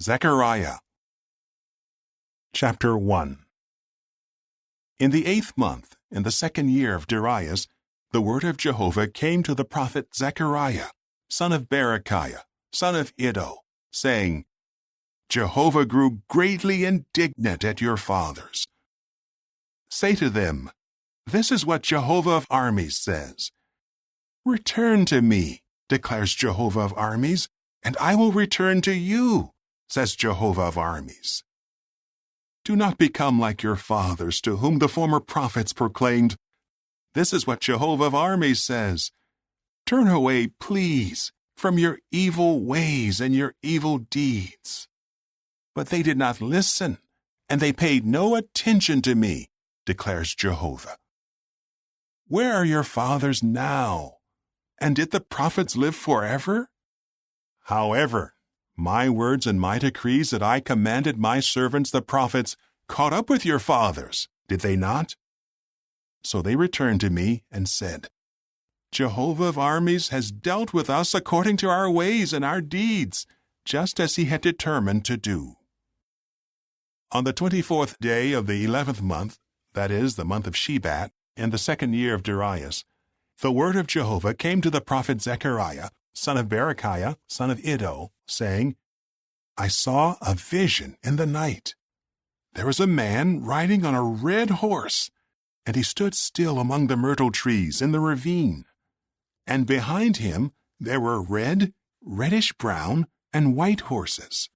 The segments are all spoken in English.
Zechariah. Chapter 1. In the 8th month, in the 2nd year of Darius, the word of Jehovah came to the prophet Zechariah, son of Berechiah, son of Iddo, saying, Jehovah grew greatly indignant at your fathers. Say to them, This is what Jehovah of armies says. Return to me, declares Jehovah of armies, and I will return to you, says Jehovah of armies. Do not become like your fathers, to whom the former prophets proclaimed, This is what Jehovah of armies says. Turn away, please, from your evil ways and your evil deeds. But they did not listen, and they paid no attention to me, declares Jehovah. Where are your fathers now? And did the prophets live forever? However, my words and my decrees that I commanded my servants the prophets caught up with your fathers, did they not? So they returned to me and said, Jehovah of armies has dealt with us according to our ways and our deeds, just as he had determined to do. On the 24th day of the 11th month, that is, the month of Shebat, in the 2nd year of Darius, the word of Jehovah came to the prophet Zechariah, son of Berechiah, son of Iddo, saying, I saw a vision in the night. There was a man riding on a red horse, and he stood still among the myrtle trees in the ravine. And behind him there were red, reddish-brown, and white horses.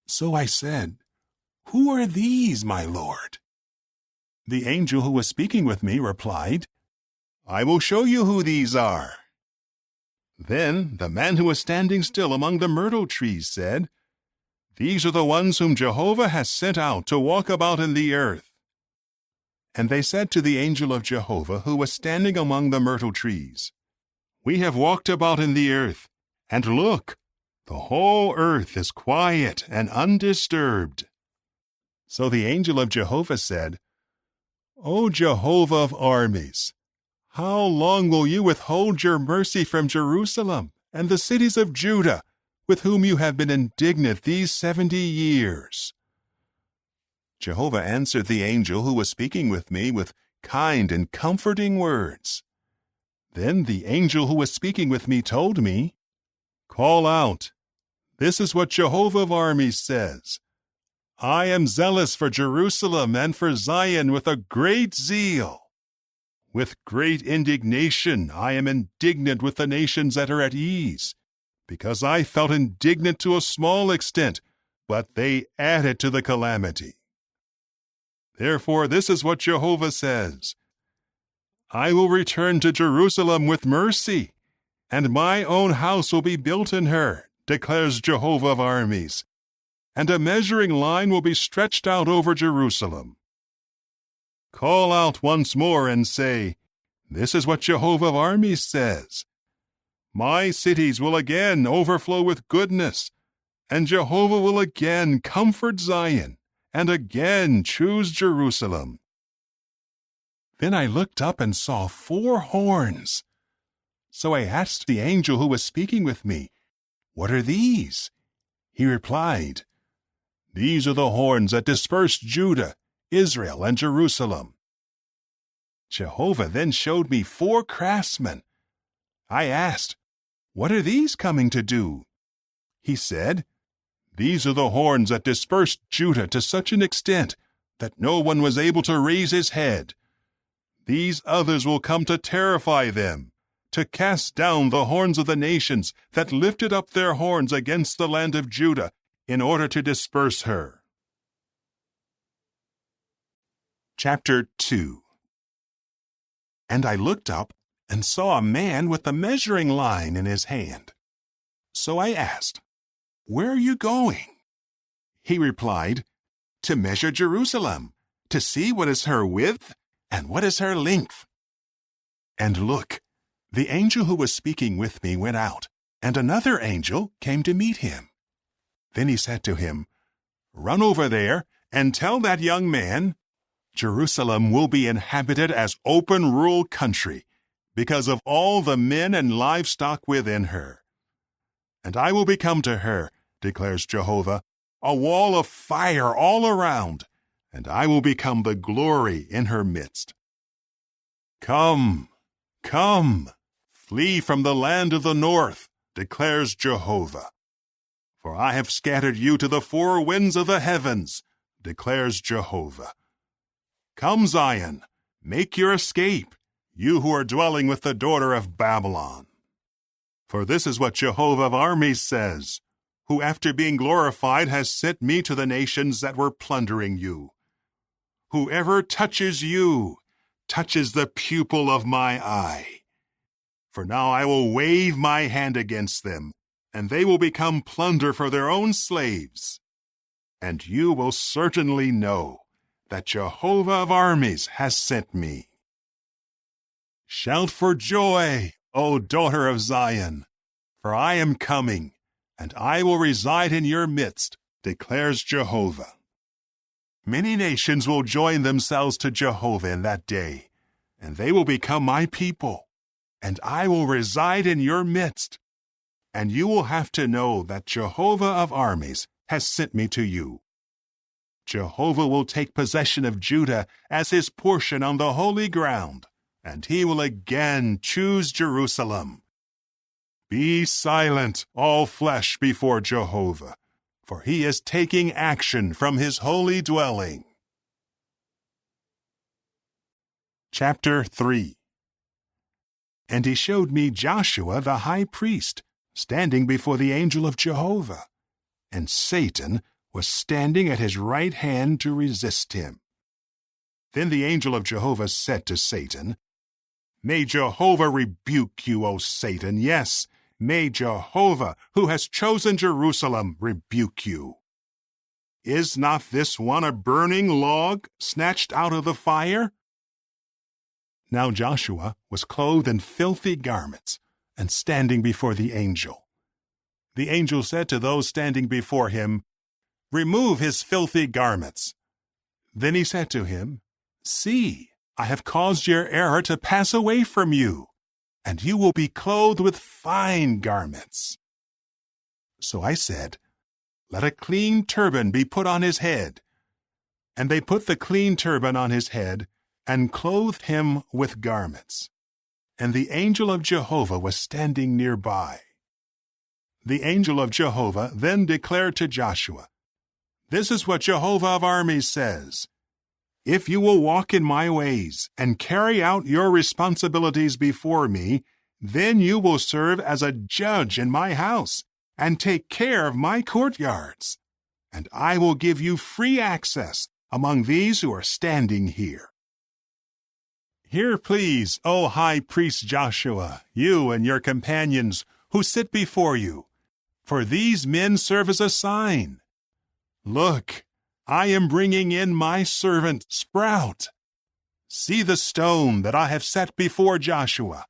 So I said, Who are these, my lord? The angel who was speaking with me replied, I will show you who these are. Then the man who was standing still among the myrtle trees said, These are the ones whom Jehovah has sent out to walk about in the earth. And they said to the angel of Jehovah who was standing among the myrtle trees, We have walked about in the earth, and look, the whole earth is quiet and undisturbed. So the angel of Jehovah said, O Jehovah of armies, how long will you withhold your mercy from Jerusalem and the cities of Judah, with whom you have been indignant these 70 years? Jehovah answered the angel who was speaking with me with kind and comforting words. Then the angel who was speaking with me told me, Call out, this is what Jehovah of armies says. I am zealous for Jerusalem and for Zion with a great zeal. With great indignation I am indignant with the nations that are at ease, because I felt indignant to a small extent, but they added to the calamity. Therefore this is what Jehovah says. I will return to Jerusalem with mercy, and my own house will be built in her, declares Jehovah of armies, and a measuring line will be stretched out over Jerusalem. Call out once more and say, This is what Jehovah of armies says. My cities will again overflow with goodness, and Jehovah will again comfort Zion, and again choose Jerusalem. Then I looked up and saw 4 horns. So I asked the angel who was speaking with me, What are these? He replied, These are the horns that dispersed Judah, Israel, and Jerusalem. Jehovah then showed me 4 craftsmen. I asked, What are these coming to do? He said, These are the horns that dispersed Judah to such an extent that no one was able to raise his head. These others will come to terrify them, to cast down the horns of the nations that lifted up their horns against the land of Judah in order to disperse her. Chapter 2. And I looked up and saw a man with a measuring line in his hand. So I asked, Where are you going? He replied, To measure Jerusalem, to see what is her width and what is her length. And look, the angel who was speaking with me went out, and another angel came to meet him. Then he said to him, Run over there and tell that young man, Jerusalem will be inhabited as open rural country, because of all the men and livestock within her. And I will become to her, declares Jehovah, a wall of fire all around, and I will become the glory in her midst. Come, come, flee from the land of the north, declares Jehovah. For I have scattered you to the four winds of the heavens, declares Jehovah. Come, Zion, make your escape, you who are dwelling with the daughter of Babylon. For this is what Jehovah of armies says, who after being glorified has sent me to the nations that were plundering you. Whoever touches you touches the pupil of my eye. For now I will wave my hand against them, and they will become plunder for their own slaves. And you will certainly know that Jehovah of armies has sent me. Shout for joy, O daughter of Zion, for I am coming, and I will reside in your midst, declares Jehovah. Many nations will join themselves to Jehovah in that day, and they will become my people, and I will reside in your midst. And you will have to know that Jehovah of armies has sent me to you. Jehovah will take possession of Judah as his portion on the holy ground, and he will again choose Jerusalem. Be silent, all flesh, before Jehovah, for he is taking action from his holy dwelling. Chapter 3. And he showed me Joshua the high priest, standing before the angel of Jehovah, and Satan was standing at his right hand to resist him. Then the angel of Jehovah said to Satan, May Jehovah rebuke you, O Satan, yes, may Jehovah, who has chosen Jerusalem, rebuke you. Is not this one a burning log snatched out of the fire? Now Joshua was clothed in filthy garments, and standing before the angel. The angel said to those standing before him, Remove his filthy garments. Then he said to him, See, I have caused your error to pass away from you, and you will be clothed with fine garments. So I said, Let a clean turban be put on his head. And they put the clean turban on his head, and clothed him with garments. And the angel of Jehovah was standing nearby. The angel of Jehovah then declared to Joshua, This is what Jehovah of armies says. If you will walk in my ways and carry out your responsibilities before me, then you will serve as a judge in my house and take care of my courtyards. And I will give you free access among these who are standing here. Hear, please, O high priest Joshua, you and your companions who sit before you, for these men serve as a sign. Look, I am bringing in my servant Sprout. See the stone that I have set before Joshua.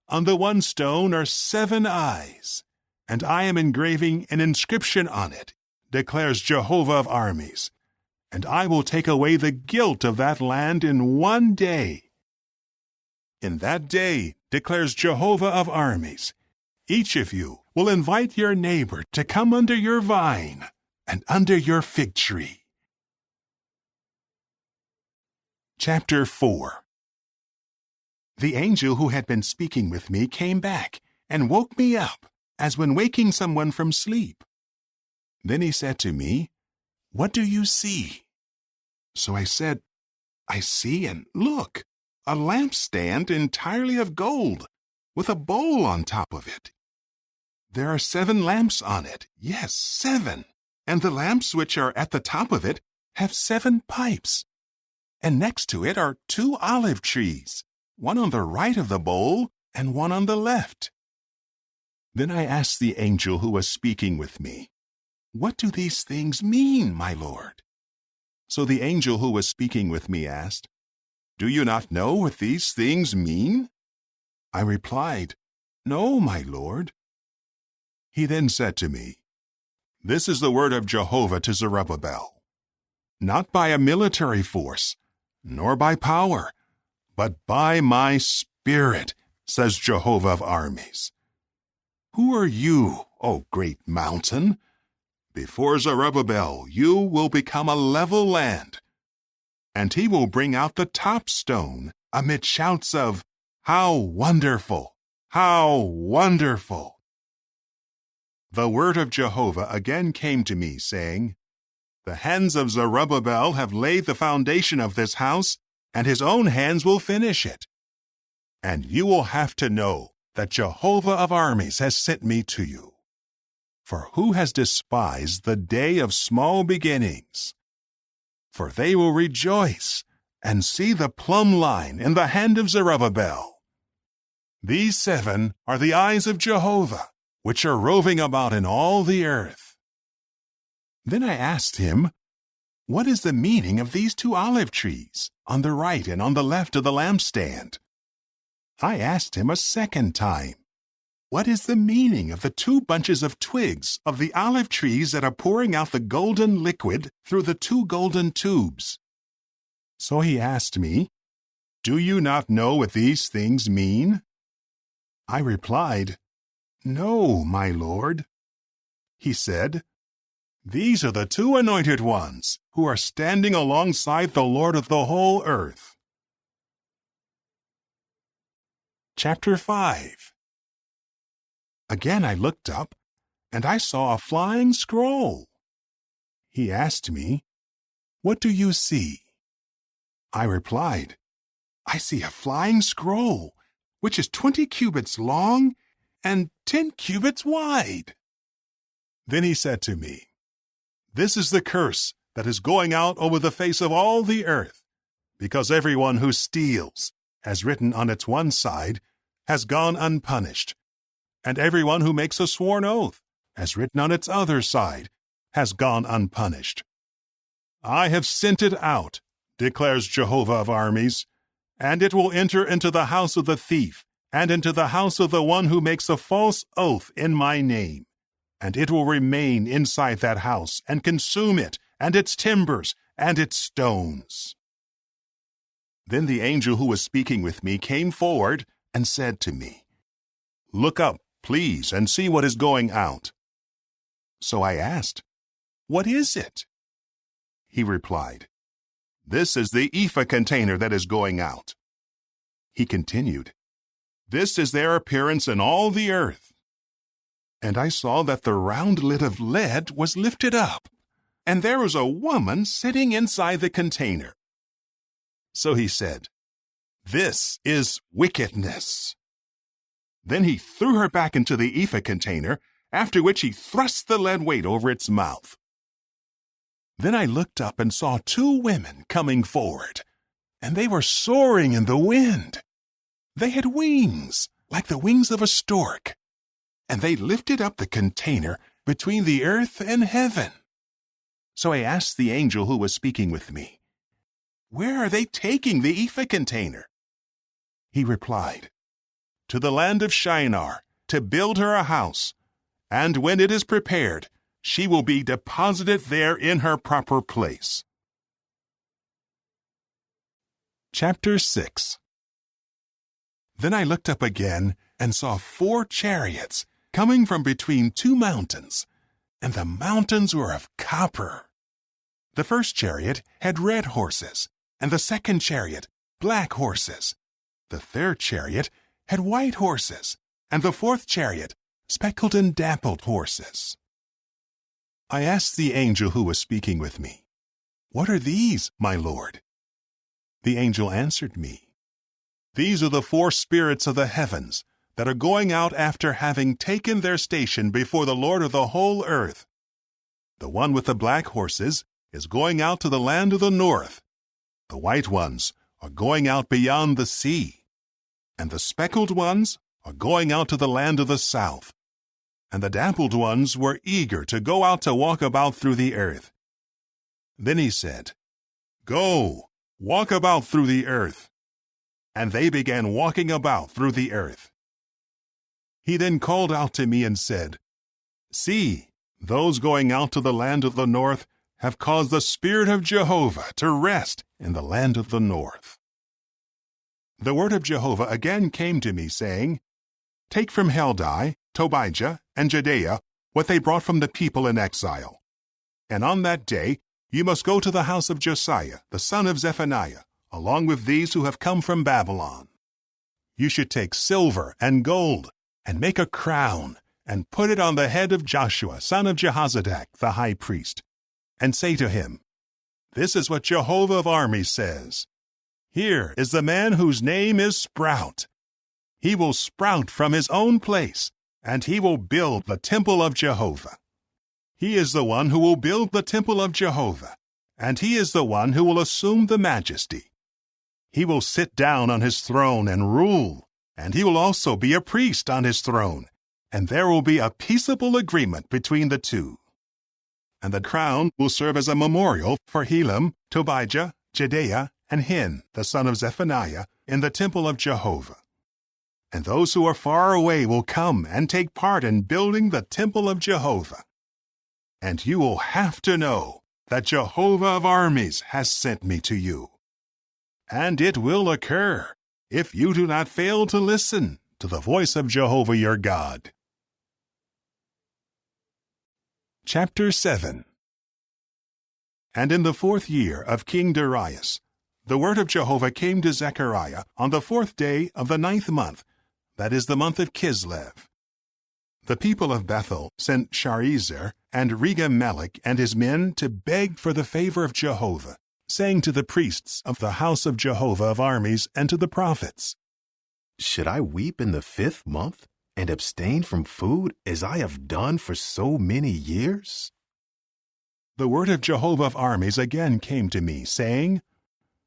On the one stone are 7 eyes, and I am engraving an inscription on it, declares Jehovah of armies, and I will take away the guilt of that land in one day. In that day, declares Jehovah of armies, each of you will invite your neighbor to come under your vine and under your fig tree. Chapter 4. The angel who had been speaking with me came back and woke me up, as when waking someone from sleep. Then he said to me, What do you see? So I said, I see, and look, a lampstand entirely of gold, with a bowl on top of it. There are 7 lamps on it, yes, 7, and the lamps which are at the top of it have 7 pipes. And next to it are 2 olive trees, one on the right of the bowl and one on the left. Then I asked the angel who was speaking with me, What do these things mean, my Lord? So the angel who was speaking with me asked, Do you not know what these things mean? I replied, No, my Lord. He then said to me, This is the word of Jehovah to Zerubbabel. Not by a military force, nor by power, but by my Spirit, says Jehovah of armies. Who are you, O great mountain? Before Zerubbabel, you will become a level land, and he will bring out the top stone amid shouts of, 'How wonderful! How wonderful!'" The word of Jehovah again came to me, saying, "The hands of Zerubbabel have laid the foundation of this house, and his own hands will finish it. And you will have to know that Jehovah of armies has sent me to you. For who has despised the day of small beginnings? For they will rejoice and see the plumb line in the hand of Zerubbabel. These 7 are the eyes of Jehovah, which are roving about in all the earth." Then I asked him, "What is the meaning of these 2 olive trees, on the right and on the left of the lampstand?" I asked him a second time, "What is the meaning of the 2 bunches of twigs of the olive trees that are pouring out the golden liquid through the 2 golden tubes?" So he asked me, "Do you not know what these things mean?" I replied, "No, my lord." He said, "These are the 2 anointed ones who are standing alongside the Lord of the whole earth." Chapter 5. Again I looked up, and I saw a flying scroll. He asked me, "What do you see?" I replied, "I see a flying scroll, which is 20 cubits long and 10 cubits wide." Then he said to me, "This is the curse that is going out over the face of all the earth, because everyone who steals, as written on its one side, has gone unpunished, and everyone who makes a sworn oath, as written on its other side, has gone unpunished. I have sent it out, declares Jehovah of armies, and it will enter into the house of the thief, and into the house of the one who makes a false oath in my name, and it will remain inside that house, and consume it, and its timbers, and its stones." Then the angel who was speaking with me came forward and said to me, "Look up, please, and see what is going out." So I asked, "What is it?" He replied, "This is the ephah container that is going out." He continued, "This is their appearance in all the earth." And I saw that the round lid of lead was lifted up, and there was a woman sitting inside the container. So he said, "This is wickedness." Then he threw her back into the ephah container, after which he thrust the lead weight over its mouth. Then I looked up and saw 2 women coming forward, and they were soaring in the wind. They had wings, like the wings of a stork, and they lifted up the container between the earth and heaven. So I asked the angel who was speaking with me, "Where are they taking the ephah container?" He replied, "To the land of Shinar, to build her a house, and when it is prepared, she will be deposited there in her proper place." Chapter 6. Then I looked up again and saw 4 chariots coming from between 2 mountains, and the mountains were of copper. The first chariot had red horses, and the second chariot black horses. The third chariot had white horses, and the fourth chariot speckled and dappled horses. I asked the angel who was speaking with me, "What are these, my lord?" The angel answered me, "These are the 4 spirits of the heavens that are going out after having taken their station before the Lord of the whole earth. The one with the black horses is going out to the land of the north. The white ones are going out beyond the sea, and the speckled ones are going out to the land of the south. And the dappled ones were eager to go out to walk about through the earth." Then he said, "Go, walk about through the earth." And they began walking about through the earth. He then called out to me and said, "See, those going out to the land of the north have caused the Spirit of Jehovah to rest in the land of the north." The word of Jehovah again came to me, saying, "Take from Heldai, Tobijah, and Jedaiah what they brought from the people in exile, And on that day you must go to the house of Josiah, the son of Zephaniah, along with these who have come from Babylon. You should take silver and gold, and make a crown, and put it on the head of Joshua, son of Jehozadak, the high priest, and say to him, This is what Jehovah of armies says. Here is the man whose name is Sprout. He will sprout from his own place, and he will build the temple of Jehovah. He is the one who will build the temple of Jehovah, and he is the one who will assume the majesty. He will sit down on his throne and rule, and he will also be a priest on his throne, and there will be a peaceable agreement between the two. And the crown will serve as a memorial for Helem, Tobijah, Jedaiah, and Hin, the son of Zephaniah, in the temple of Jehovah. And those who are far away will come and take part in building the temple of Jehovah. And you will have to know that Jehovah of armies has sent me to you. And it will occur if you do not fail to listen to the voice of Jehovah your God. Chapter 7. And in the 4th year of King Darius, the word of Jehovah came to Zechariah on the 4th day of the 9th month, that is the month of Kislev. The people of Bethel sent Sharezer and Regem-Melech and his men to beg for the favor of Jehovah, saying to the priests of the house of Jehovah of armies and to the prophets, Should I weep in the 5th month and abstain from food as I have done for so many years? The word of Jehovah of armies again came to me, saying,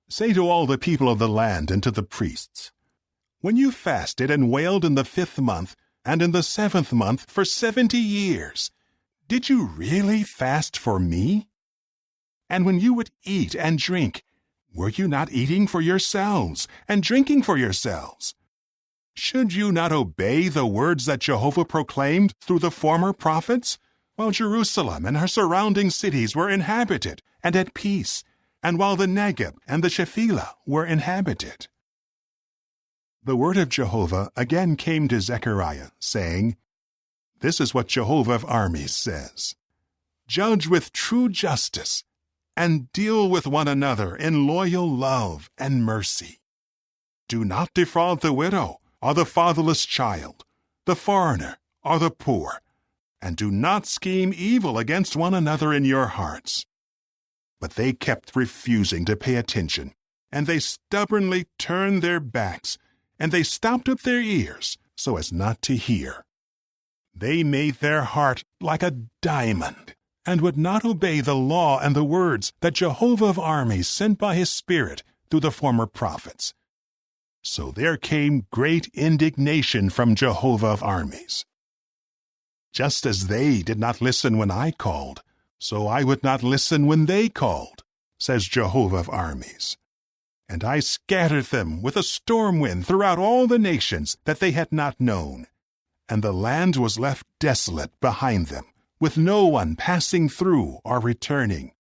Say to all the people of the land and to the priests, When you fasted and wailed in the 5th month and in the 7th month for 70 years, did you really fast for me? And when you would eat and drink, were you not eating for yourselves and drinking for yourselves? Should you not obey the words that Jehovah proclaimed through the former prophets, while Jerusalem and her surrounding cities were inhabited and at peace, and while the Negeb and the Shephelah were inhabited? The word of Jehovah again came to Zechariah, saying, This is what Jehovah of armies says. Judge with true justice, and deal with one another in loyal love and mercy. Do not defraud the widow or the fatherless child, the foreigner or the poor, and do not scheme evil against one another in your hearts. But they kept refusing to pay attention, and they stubbornly turned their backs, and they stopped up their ears so as not to hear. They made their heart like a diamond, and would not obey the law and the words that Jehovah of armies sent by his Spirit through the former prophets. So there came great indignation from Jehovah of armies. Just as they did not listen when I called, so I would not listen when they called, says Jehovah of armies. And I scattered them with a storm wind throughout all the nations that they had not known, and the land was left desolate behind them, with no one passing through or returning.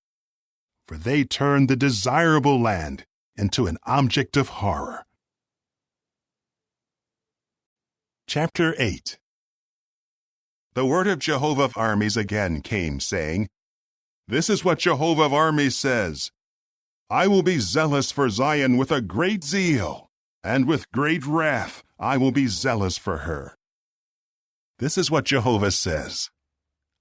For they turned the desirable land into an object of horror. Chapter 8. The word of Jehovah of armies again came, saying, This is what Jehovah of armies says. I will be zealous for Zion with a great zeal, and with great wrath I will be zealous for her. This is what Jehovah says.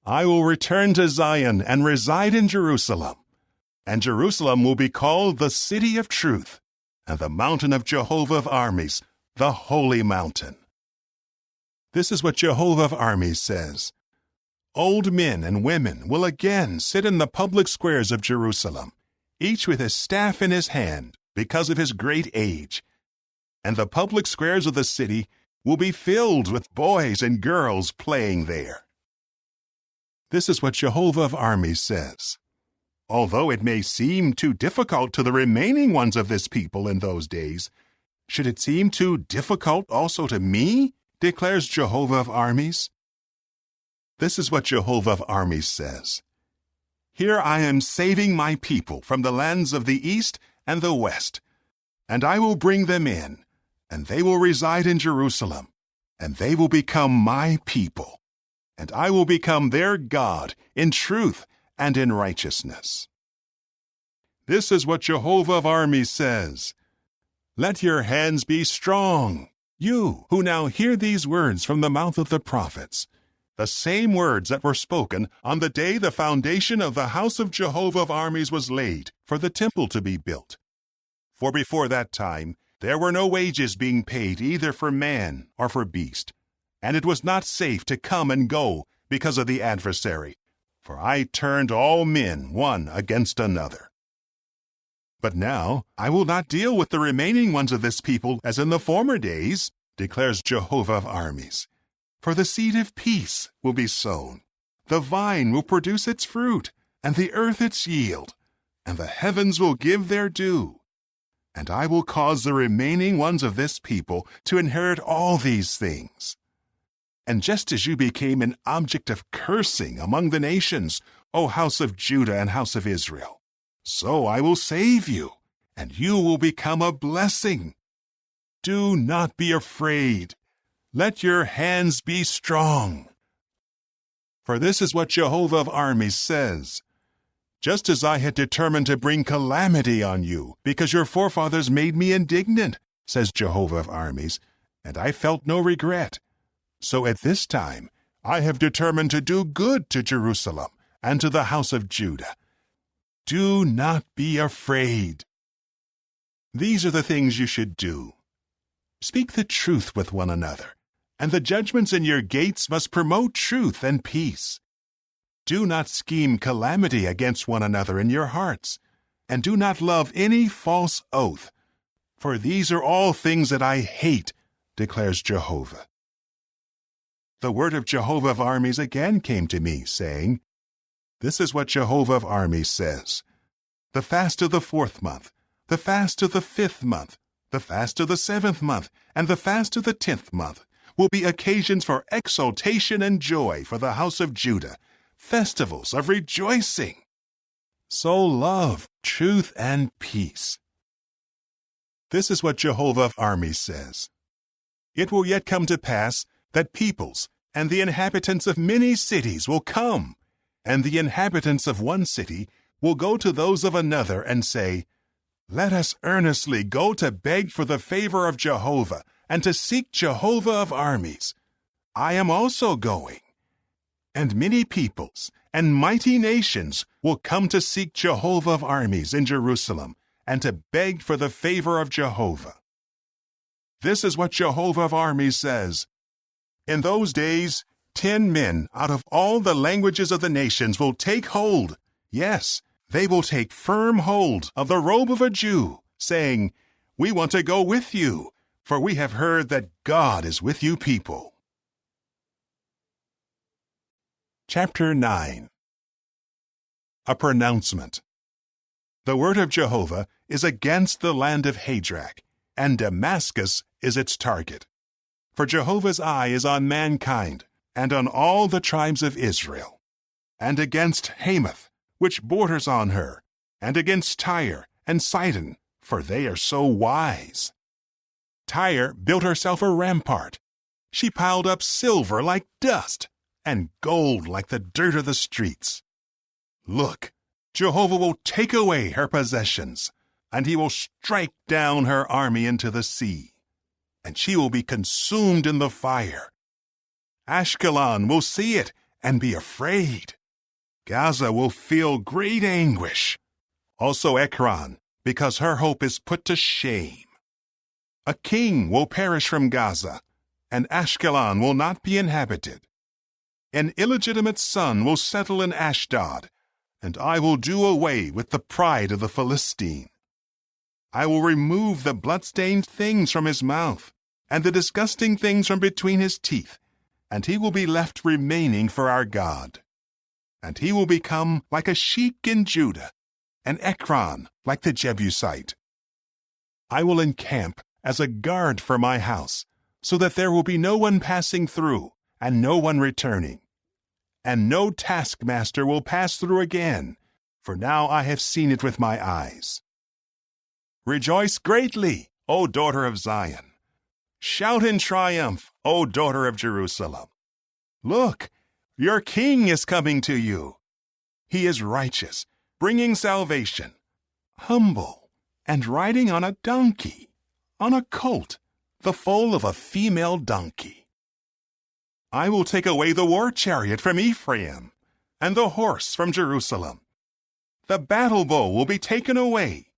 I will return to Zion and reside in Jerusalem, and Jerusalem will be called the city of truth, and the mountain of Jehovah of armies, the holy mountain. This is what Jehovah of armies says. Old men and women will again sit in the public squares of Jerusalem, each with his staff in his hand because of his great age. And the public squares of the city will be filled with boys and girls playing there. This is what Jehovah of armies says. Although it may seem too difficult to the remaining ones of this people in those days, should it seem too difficult also to me, declares Jehovah of armies? This is what Jehovah of armies says. Here I am saving my people from the lands of the east and the west, and I will bring them in, and they will reside in Jerusalem, and they will become my people, and I will become their God in truth and in righteousness. This is what Jehovah of armies says. Let your hands be strong, you who now hear these words from the mouth of the prophets, the same words that were spoken on the day the foundation of the house of Jehovah of armies was laid for the temple to be built. For before that time there were no wages being paid either for man or for beast, and it was not safe to come and go because of the adversary, for I turned all men one against another. But now I will not deal with the remaining ones of this people as in the former days, declares Jehovah of armies. For the seed of peace will be sown, the vine will produce its fruit, and the earth its yield, and the heavens will give their due. And I will cause the remaining ones of this people to inherit all these things. And just as you became an object of cursing among the nations, O house of Judah and house of Israel, so I will save you, and you will become a blessing. Do not be afraid. Let your hands be strong. For this is what Jehovah of armies says. Just as I had determined to bring calamity on you, because your forefathers made me indignant, says Jehovah of armies, and I felt no regret, so at this time I have determined to do good to Jerusalem and to the house of Judah. Do not be afraid. These are the things you should do. Speak the truth with one another, and the judgments in your gates must promote truth and peace. Do not scheme calamity against one another in your hearts, and do not love any false oath, for these are all things that I hate, declares Jehovah. The word of Jehovah of armies again came to me, saying, This is what Jehovah of armies says. The fast of the 4th month, the fast of the 5th month, the fast of the 7th month, and the fast of the 10th month will be occasions for exultation and joy for the house of Judah, festivals of rejoicing. So love, truth, and peace. This is what Jehovah of armies says. It will yet come to pass that peoples and the inhabitants of many cities will come, and the inhabitants of one city will go to those of another and say, Let us earnestly go to beg for the favor of Jehovah and to seek Jehovah of armies. I am also going. And many peoples and mighty nations will come to seek Jehovah of armies in Jerusalem and to beg for the favor of Jehovah. This is what Jehovah of armies says. In those days, 10 men out of all the languages of the nations will take hold. Yes, they will take firm hold of the robe of a Jew, saying, We want to go with you, for we have heard that God is with you people. Chapter 9. A pronouncement. The word of Jehovah is against the land of Hadrach, and Damascus is its target. For Jehovah's eye is on mankind, and on all the tribes of Israel, and against Hamath, which borders on her, and against Tyre and Sidon, for they are so wise. Tyre built herself a rampart. She piled up silver like dust, and gold like the dirt of the streets. Look, Jehovah will take away her possessions, and he will strike down her army into the sea, and she will be consumed in the fire. Ashkelon will see it and be afraid. Gaza will feel great anguish. Also Ekron, because her hope is put to shame. A king will perish from Gaza, and Ashkelon will not be inhabited. An illegitimate son will settle in Ashdod, and I will do away with the pride of the Philistine. I will remove the blood-stained things from his mouth, and the disgusting things from between his teeth, and he will be left remaining for our God. And he will become like a sheik in Judah, and Ekron like the Jebusite. I will encamp as a guard for my house, so that there will be no one passing through, and no one returning. And no taskmaster will pass through again, for now I have seen it with my eyes. Rejoice greatly, O daughter of Zion. Shout in triumph, O daughter of Jerusalem. Look, your king is coming to you. He is righteous, bringing salvation, humble, and riding on a donkey, on a colt, the foal of a female donkey. I will take away the war chariot from Ephraim, and the horse from Jerusalem. The battle bow will be taken away,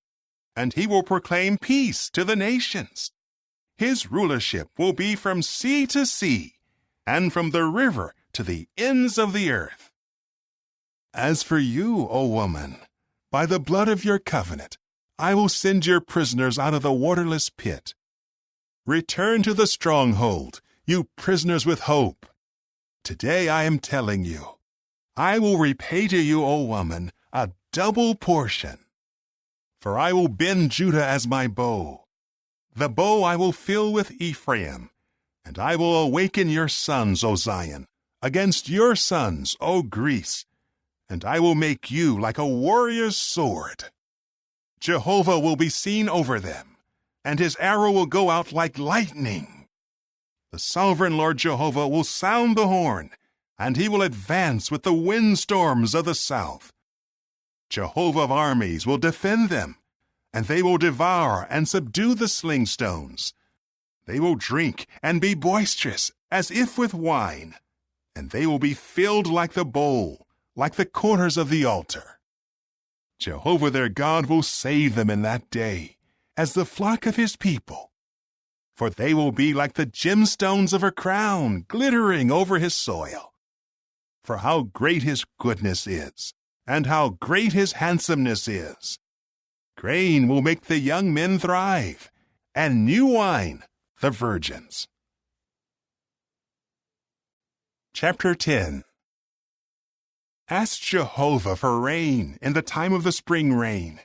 and he will proclaim peace to the nations. His rulership will be from sea to sea, and from the river to the ends of the earth. As for you, O woman, by the blood of your covenant, I will send your prisoners out of the waterless pit. Return to the stronghold, you prisoners with hope. Today I am telling you, I will repay to you, O woman, a double portion. For I will bend Judah as my bow. The bow I will fill with Ephraim, and I will awaken your sons, O Zion, against your sons, O Greece, and I will make you like a warrior's sword. Jehovah will be seen over them, and his arrow will go out like lightning. The sovereign Lord Jehovah will sound the horn, and he will advance with the windstorms of the south. Jehovah of armies will defend them, and they will devour and subdue the sling stones. They will drink and be boisterous, as if with wine, and they will be filled like the bowl, like the corners of the altar. Jehovah their God will save them in that day, as the flock of his people. For they will be like the gemstones of a crown, glittering over his soil. For how great his goodness is, and how great his handsomeness is! Grain will make the young men thrive, and new wine the virgins. Chapter 10. Ask Jehovah for rain in the time of the spring rain.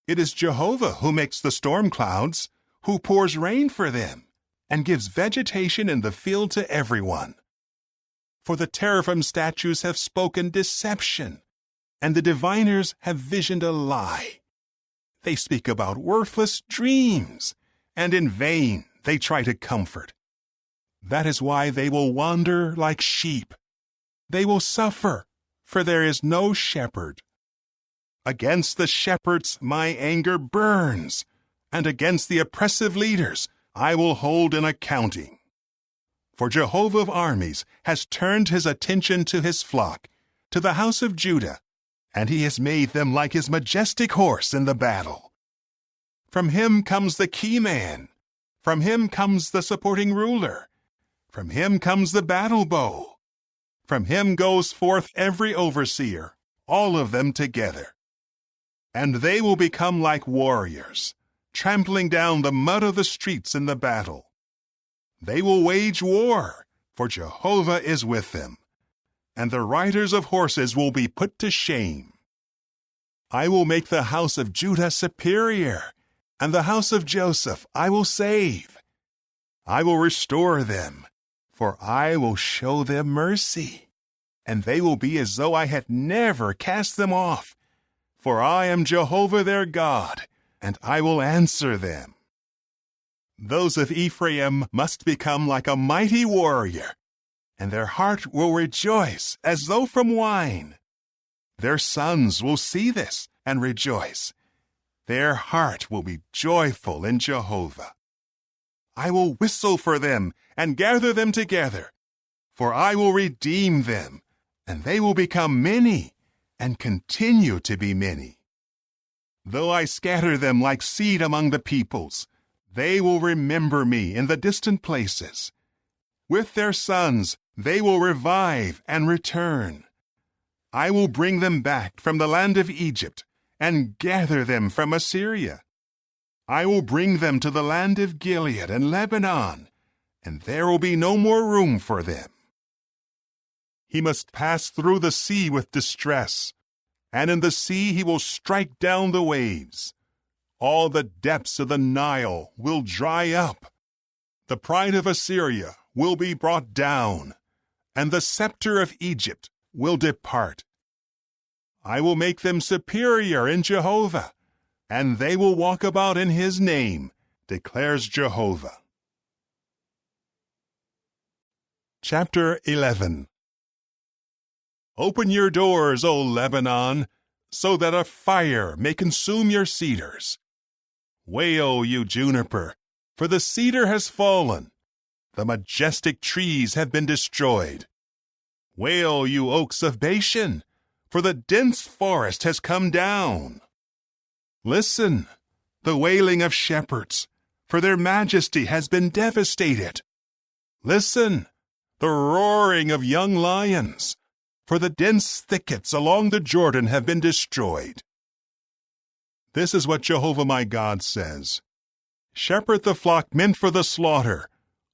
It is Jehovah who makes the storm clouds, who pours rain for them, and gives vegetation in the field to everyone. For the teraphim statues have spoken deception, and the diviners have visioned a lie. They speak about worthless dreams, and in vain they try to comfort. That is why they will wander like sheep. They will suffer, for there is no shepherd. Against the shepherds my anger burns, and against the oppressive leaders I will hold an accounting. For Jehovah of armies has turned his attention to his flock, to the house of Judah, and he has made them like his majestic horse in the battle. From him comes the key man. From him comes the supporting ruler. From him comes the battle bow. From him goes forth every overseer, all of them together. And they will become like warriors, trampling down the mud of the streets in the battle. They will wage war, for Jehovah is with them, and the riders of horses will be put to shame. I will make the house of Judah superior, and the house of Joseph I will save. I will restore them, for I will show them mercy, and they will be as though I had never cast them off. For I am Jehovah their God, and I will answer them. Those of Ephraim must become like a mighty warrior, and their heart will rejoice as though from wine. Their sons will see this and rejoice. Their heart will be joyful in Jehovah. I will whistle for them and gather them together, for I will redeem them, and they will become many and continue to be many. Though I scatter them like seed among the peoples, they will remember me in the distant places. With their sons they will revive and return. I will bring them back from the land of Egypt and gather them from Assyria. I will bring them to the land of Gilead and Lebanon, and there will be no more room for them. He must pass through the sea with distress, and in the sea he will strike down the waves. All the depths of the Nile will dry up. The pride of Assyria will be brought down, and the scepter of Egypt will depart. I will make them superior in Jehovah, and they will walk about in his name, declares Jehovah. Chapter 11. Open your doors, O Lebanon, so that a fire may consume your cedars. Wail, you juniper, for the cedar has fallen. The majestic trees have been destroyed. Wail, you oaks of Bashan, for the dense forest has come down. Listen, the wailing of shepherds, for their majesty has been devastated. Listen, the roaring of young lions, for the dense thickets along the Jordan have been destroyed. This is what Jehovah my God says. Shepherd the flock meant for the slaughter,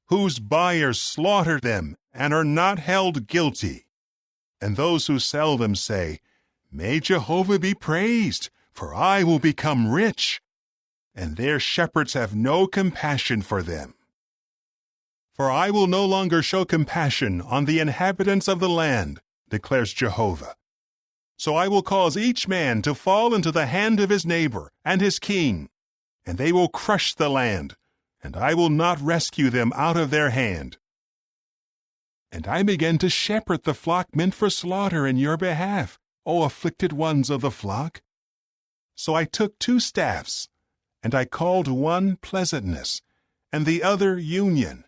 whose buyers slaughter them and are not held guilty. And those who sell them say, May Jehovah be praised, for I will become rich. And their shepherds have no compassion for them. For I will no longer show compassion on the inhabitants of the land, declares Jehovah. So I will cause each man to fall into the hand of his neighbor and his king, and they will crush the land, and I will not rescue them out of their hand. And I began to shepherd the flock meant for slaughter in your behalf, O afflicted ones of the flock. So I took 2 staffs, and I called one Pleasantness, and the other Union,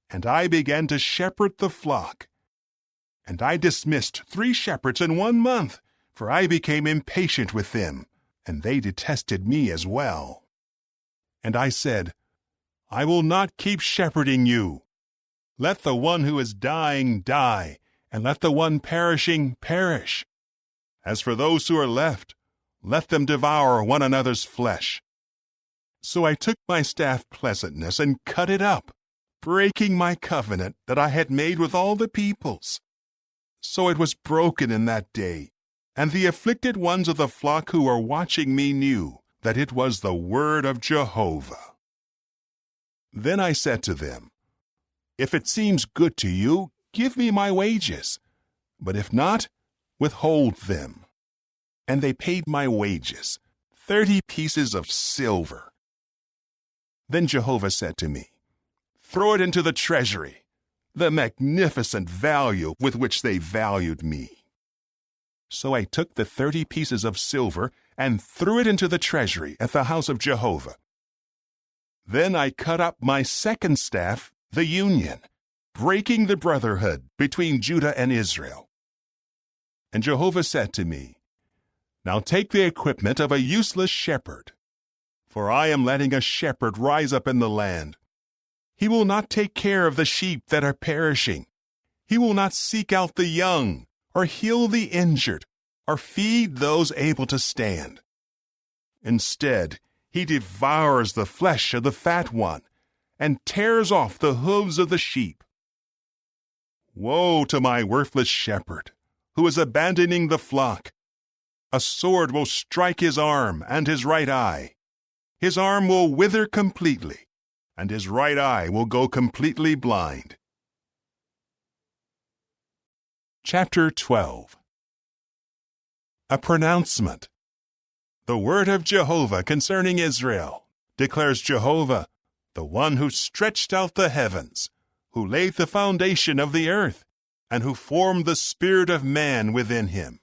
and I began to shepherd the flock. And I dismissed 3 shepherds in 1 month, for I became impatient with them, and they detested me as well. And I said, I will not keep shepherding you. Let the one who is dying die, and let the one perishing perish. As for those who are left, let them devour one another's flesh. So I took my staff Pleasantness and cut it up, breaking my covenant that I had made with all the peoples. So it was broken in that day, and the afflicted ones of the flock who were watching me knew that it was the word of Jehovah. Then I said to them, If it seems good to you, give me my wages, but if not, withhold them. And they paid my wages, 30 pieces of silver. Then Jehovah said to me, Throw it into the treasury, the magnificent value with which they valued me. So I took the 30 pieces of silver and threw it into the treasury at the house of Jehovah. Then I cut up my second staff, the Union, breaking the brotherhood between Judah and Israel. And Jehovah said to me, Now take the equipment of a useless shepherd, for I am letting a shepherd rise up in the land. He will not take care of the sheep that are perishing. He will not seek out the young, or heal the injured, or feed those able to stand. Instead, he devours the flesh of the fat one, and tears off the hooves of the sheep. Woe to my worthless shepherd, who is abandoning the flock. A sword will strike his arm and his right eye. His arm will wither completely, and his right eye will go completely blind. Chapter 12. A pronouncement. The word of Jehovah concerning Israel, declares Jehovah, the one who stretched out the heavens, who laid the foundation of the earth, and who formed the spirit of man within him.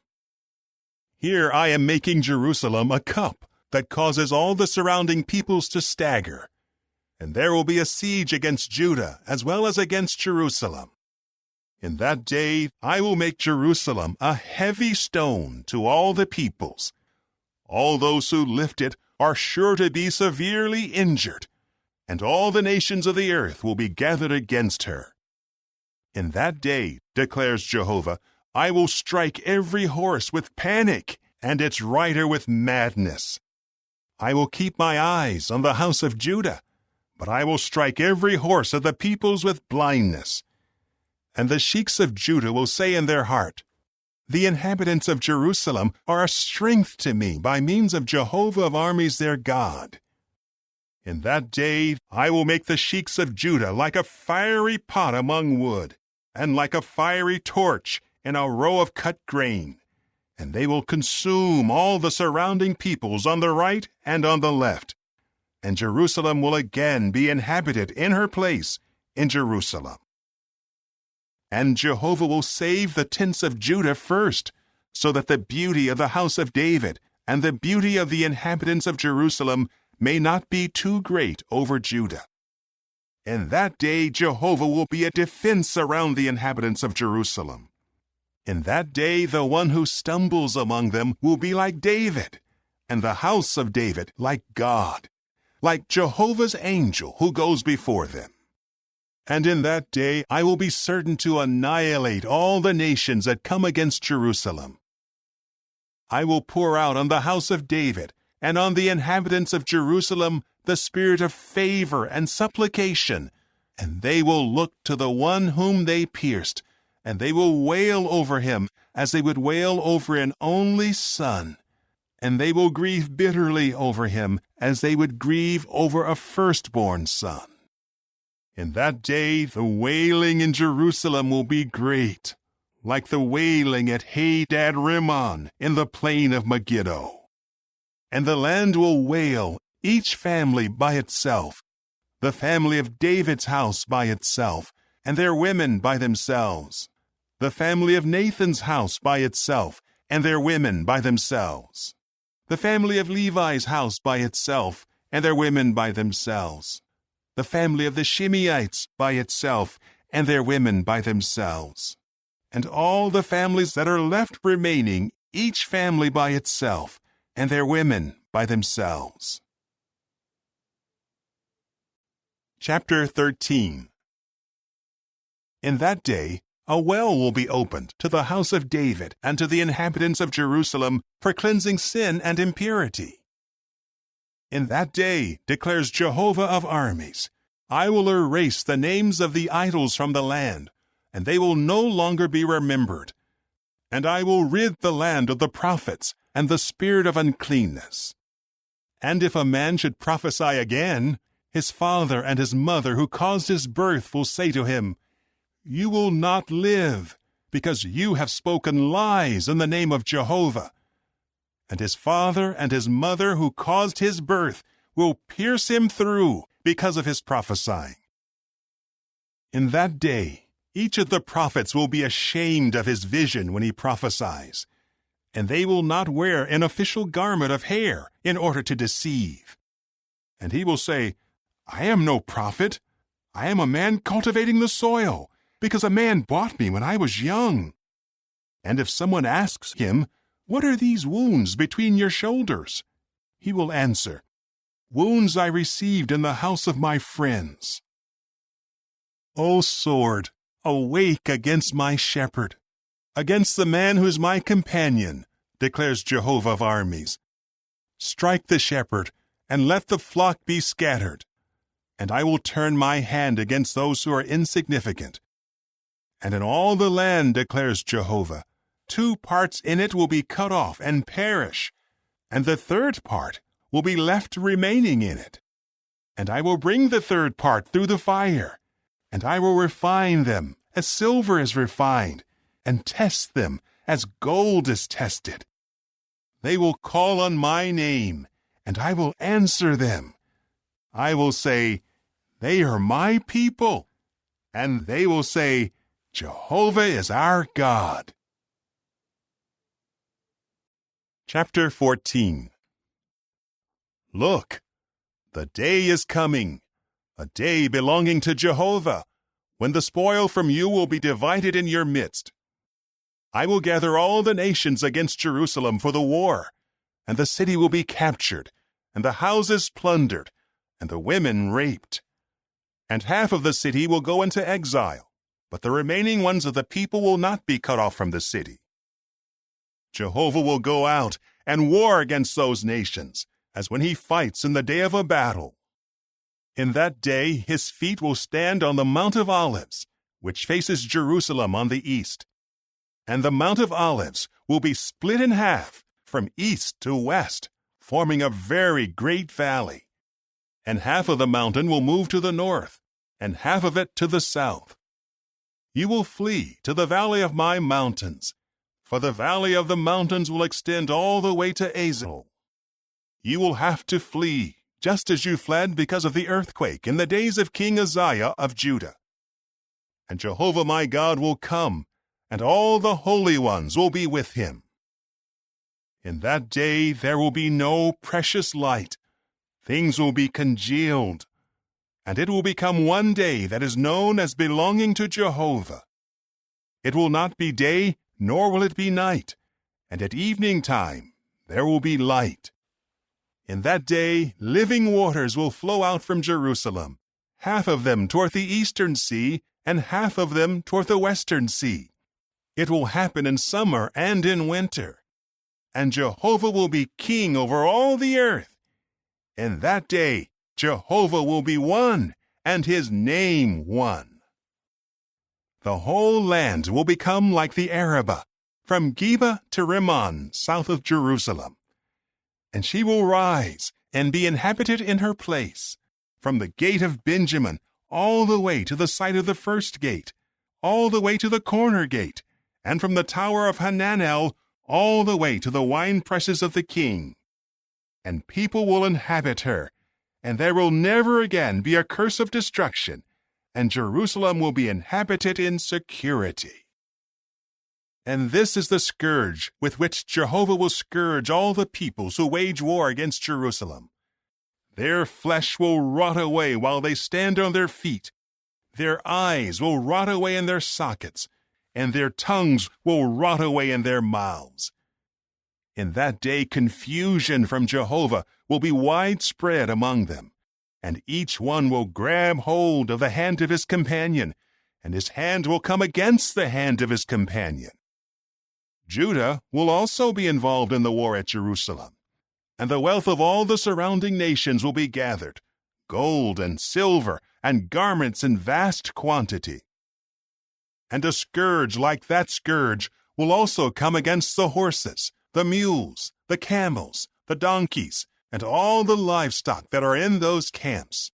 Here I am making Jerusalem a cup that causes all the surrounding peoples to stagger, and there will be a siege against Judah as well as against Jerusalem. In that day I will make Jerusalem a heavy stone to all the peoples. All those who lift it are sure to be severely injured, and all the nations of the earth will be gathered against her. In that day, declares Jehovah, I will strike every horse with panic and its rider with madness. I will keep my eyes on the house of Judah, but I will strike every horse of the peoples with blindness. And the sheiks of Judah will say in their heart, The inhabitants of Jerusalem are a strength to me by means of Jehovah of armies their God. In that day I will make the sheiks of Judah like a fiery pot among wood, and like a fiery torch in a row of cut grain, and they will consume all the surrounding peoples on the right and on the left, and Jerusalem will again be inhabited in her place in Jerusalem. And Jehovah will save the tents of Judah first, so that the beauty of the house of David and the beauty of the inhabitants of Jerusalem may not be too great over Judah. In that day Jehovah will be a defense around the inhabitants of Jerusalem. In that day the one who stumbles among them will be like David, and the house of David like God, like Jehovah's angel who goes before them. And in that day I will be certain to annihilate all the nations that come against Jerusalem. I will pour out on the house of David and on the inhabitants of Jerusalem the spirit of favor and supplication, and they will look to the one whom they pierced, and they will wail over him as they would wail over an only son, and they will grieve bitterly over him as they would grieve over a firstborn son. In that day the wailing in Jerusalem will be great, like the wailing at Hadad Rimmon in the plain of Megiddo. And the land will wail, each family by itself, the family of David's house by itself, and their women by themselves, the family of Nathan's house by itself, and their women by themselves, the family of Levi's house by itself, and their women by themselves, the family of the Shimeites by itself, and their women by themselves, and all the families that are left remaining, each family by itself, and their women by themselves. Chapter 13. In that day a well will be opened to the house of David and to the inhabitants of Jerusalem for cleansing sin and impurity. In that day, declares Jehovah of armies, I will erase the names of the idols from the land, and they will no longer be remembered. And I will rid the land of the prophets and the spirit of uncleanness. And if a man should prophesy again, his father and his mother who caused his birth will say to him, You will not live, because you have spoken lies in the name of Jehovah. And his father and his mother who caused his birth will pierce him through because of his prophesying. In that day, each of the prophets will be ashamed of his vision when he prophesies, and they will not wear an official garment of hair in order to deceive. And he will say, I am no prophet. I am a man cultivating the soil, because a man bought me when I was young. And if someone asks him, What are these wounds between your shoulders? He will answer, Wounds I received in the house of my friends. O sword, awake against my shepherd, against the man who is my companion, declares Jehovah of armies. Strike the shepherd, and let the flock be scattered. And I will turn my hand against those who are insignificant. And in all the land, declares Jehovah, 2 parts in it will be cut off and perish, and the 3rd part will be left remaining in it. And I will bring the 3rd part through the fire, and I will refine them as silver is refined, and test them as gold is tested. They will call on my name, and I will answer them. I will say, They are my people, and they will say, Jehovah is our God. Chapter 14. Look, the day is coming, a day belonging to Jehovah, when the spoil from you will be divided in your midst. I will gather all the nations against Jerusalem for the war, and the city will be captured, and the houses plundered, and the women raped. And half of the city will go into exile, but the remaining ones of the people will not be cut off from the city. Jehovah will go out and war against those nations, as when he fights in the day of a battle. In that day his feet will stand on the Mount of Olives, which faces Jerusalem on the east. And the Mount of Olives will be split in half from east to west, forming a very great valley. And half of the mountain will move to the north, and half of it to the south. You will flee to the valley of my mountains, for the valley of the mountains will extend all the way to Azel. You will have to flee, just as you fled because of the earthquake in the days of King Uzziah of Judah. And Jehovah my God will come, and all the holy ones will be with him. In that day there will be no precious light. Things will be congealed, and it will become one day that is known as belonging to Jehovah. It will not be day, nor will it be night, and at evening time there will be light. In that day living waters will flow out from Jerusalem, half of them toward the eastern sea, and half of them toward the western sea. It will happen in summer and in winter. And Jehovah will be king over all the earth. In that day Jehovah will be one, and his name one. The whole land will become like the Arabah, from Geba to Rimmon, south of Jerusalem. And she will rise and be inhabited in her place, from the gate of Benjamin all the way to the site of the first gate, all the way to the corner gate, and from the tower of Hananel all the way to the winepresses of the king. And people will inhabit her, and there will never again be a curse of destruction, and Jerusalem will be inhabited in security. And this is the scourge with which Jehovah will scourge all the peoples who wage war against Jerusalem. Their flesh will rot away while they stand on their feet. Their eyes will rot away in their sockets, and their tongues will rot away in their mouths. In that day confusion from Jehovah will be widespread among them, and each one will grab hold of the hand of his companion, and his hand will come against the hand of his companion. Judah will also be involved in the war at Jerusalem, and the wealth of all the surrounding nations will be gathered, gold and silver and garments in vast quantity. And a scourge like that scourge will also come against the horses, the mules, the camels, the donkeys, and all the livestock that are in those camps.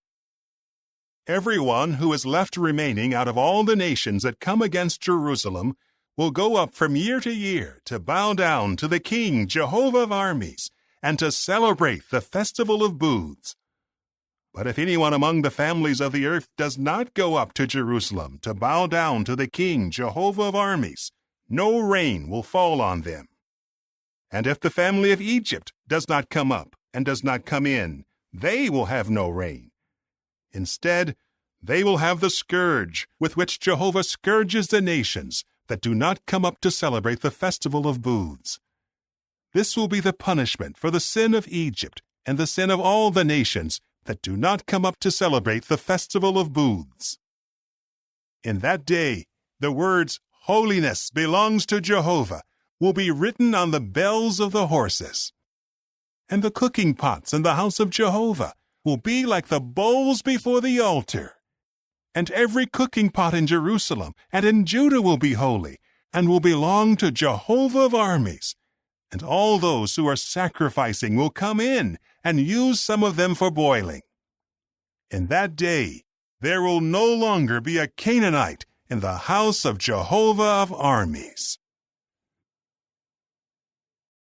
Everyone who is left remaining out of all the nations that come against Jerusalem will go up from year to year to bow down to the King Jehovah of armies and to celebrate the festival of booths. But if anyone among the families of the earth does not go up to Jerusalem to bow down to the King Jehovah of armies, no rain will fall on them. And if the family of Egypt does not come up and does not come in, they will have no rain. Instead, they will have the scourge with which Jehovah scourges the nations that do not come up to celebrate the festival of booths. This will be the punishment for the sin of Egypt and the sin of all the nations that do not come up to celebrate the festival of booths. In that day, the words, "Holiness belongs to Jehovah," will be written on the bells of the horses. And the cooking pots in the house of Jehovah will be like the bowls before the altar. And every cooking pot in Jerusalem and in Judah will be holy, and will belong to Jehovah of armies. And all those who are sacrificing will come in and use some of them for boiling. In that day, there will no longer be a Canaanite in the house of Jehovah of armies.